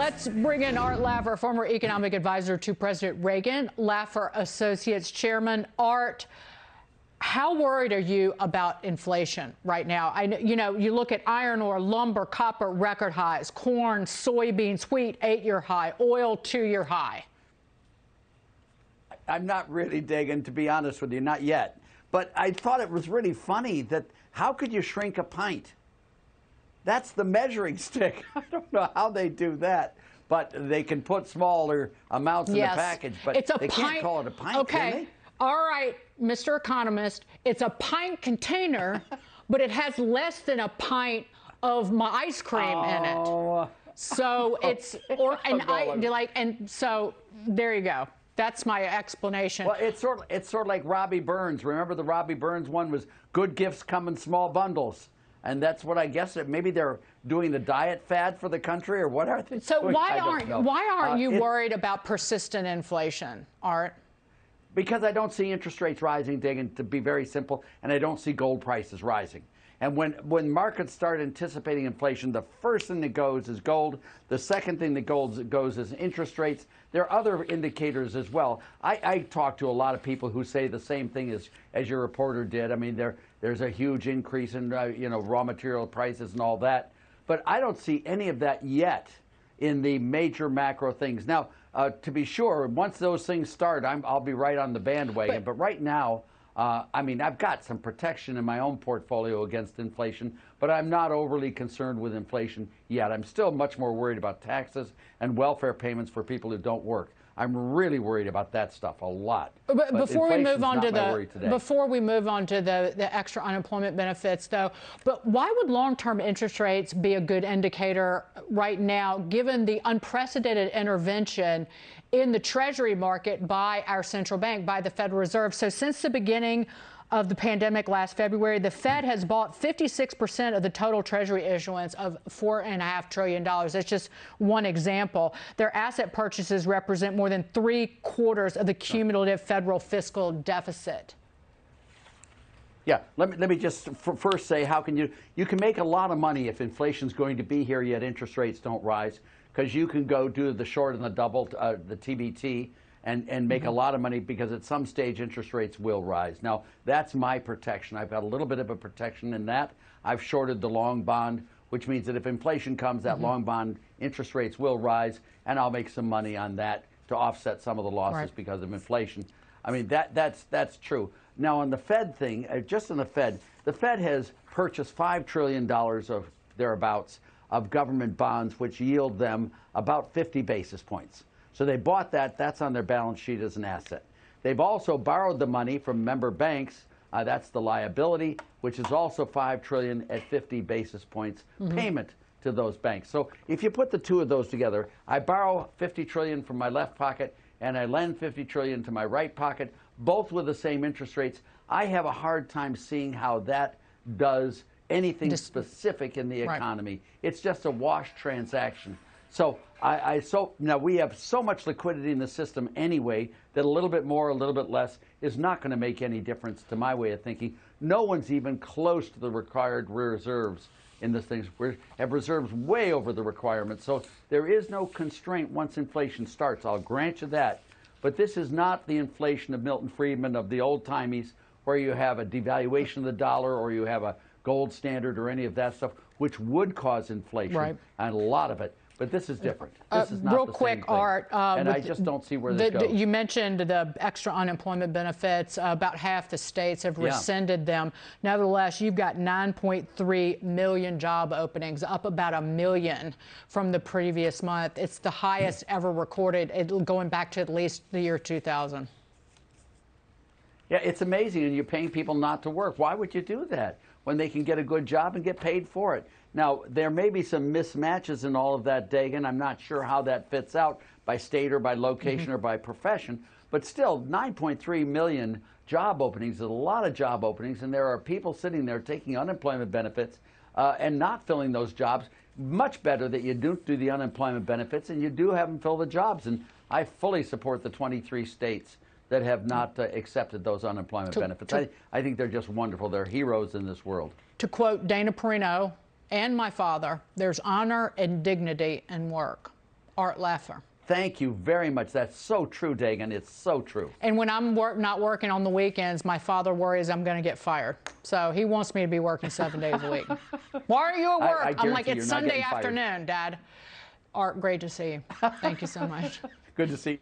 Let's bring in Art Laffer, former economic advisor to President Reagan, Laffer Associates Chairman. Art, how worried are you about inflation right now? You look at iron ore, lumber, copper, record highs, corn, soybeans, wheat, 8-year high, oil, 2-year high. I'm not really digging, to be honest with you, not yet. But I thought it was really funny that how could you shrink a pint? That's the measuring stick. I don't know how they do that, but they can put smaller amounts in the package, but they can't call it a pint, can they? All right, Mr. Economist, it's a pint container, but it has less than a pint of my ice cream in it. So it's, so there you go. That's my explanation. Well, it's sort of like Robbie Burns. Remember the Robbie Burns one was good gifts come in small bundles. And that's what I guess maybe they're doing the diet fad for the country, or what are they so doing? why aren't you worried about persistent inflation, Art? Because I don't see interest rates rising, Diggin, to be very simple, and I don't see gold prices rising. And when markets start anticipating inflation, the first thing that goes is gold. The second thing that goes is interest rates. There are other indicators as well. I talk to a lot of people who say the same thing as your reporter did. I mean, there's a huge increase in raw material prices and all that. But I don't see any of that yet in the major macro things. Now, to be sure, once those things start, I'll be right on the bandwagon. But right now, I mean, I've got some protection in my own portfolio against inflation, but I'm not overly concerned with inflation yet. I'm still much more worried about taxes and welfare payments for people who don't work. I'm really worried about that stuff a lot. But before we move on to the extra unemployment benefits, though, but why would long-term interest rates be a good indicator right now, given the unprecedented intervention in the Treasury market by our central bank, by the Federal Reserve? So since the beginning of the pandemic last February, the Fed has bought 56% of the total Treasury issuance of $4.5 trillion. That's just one example. Their asset purchases represent more than 3/4 of the cumulative federal fiscal deficit. Yeah, let me just first say, how can you can make a lot of money if inflation's going to be here, yet interest rates don't rise, because you can go do the short and the double, the TBT, and make a lot of money, because at some stage interest rates will rise. Now, that's my protection. I've got a little bit of a protection in that. I've shorted the long bond, which means that if inflation comes, that long bond interest rates will rise, and I'll make some money on that to offset some of the losses because of inflation. I mean, that's true. Now, on the Fed thing, just on the Fed has purchased $5 trillion of thereabouts of government bonds, which yield them about 50 basis points. So they bought that. That's on their balance sheet as an asset. They've also borrowed the money from member banks. That's the liability, which is also $5 trillion at 50 basis points payment to those banks. So if you put the two of those together, I borrow $50 trillion from my left pocket and I lend $50 trillion to my right pocket, both with the same interest rates. I have a hard time seeing how that does anything specific in the economy. It's just a wash transaction. So now we have so much liquidity in the system anyway that a little bit more, a little bit less is not going to make any difference to my way of thinking. No one's even close to the required reserves in this thing. We have reserves way over the requirements. So there is no constraint once inflation starts. I'll grant you that. But this is not the inflation of Milton Friedman, of the old timies, where you have a devaluation of the dollar or you have a gold standard or any of that stuff, which would cause inflation, and a lot of it. But this is different. This is not real the quick, same thing. Art. And I just don't see where this goes. You mentioned the extra unemployment benefits. About half the states have rescinded them. Nevertheless, you've got 9.3 million job openings, up about 1 million from the previous month. It's the highest ever recorded, going back to at least the year 2000. Yeah, it's amazing, and you're paying people not to work. Why would you do that when they can get a good job and get paid for it? Now, there may be some mismatches in all of that, Dagan. I'm not sure how that fits out by state or by location or by profession, but still, 9.3 million job openings is a lot of job openings, and there are people sitting there taking unemployment benefits and not filling those jobs. Much better that you don't do the unemployment benefits and you do have them fill the jobs, and I fully support the 23 states that have not accepted those unemployment benefits. I think they're just wonderful. They're heroes in this world. To quote Dana Perino and my father, there's honor and dignity in work. Art Laffer. Thank you very much. That's so true, Dagan. It's so true. And when I'm not working on the weekends, my father worries I'm going to get fired. So he wants me to be working 7 days a week. Why are you at work? I'm like, it's Sunday afternoon, Dad. Art, great to see you. Thank you so much. Good to see you.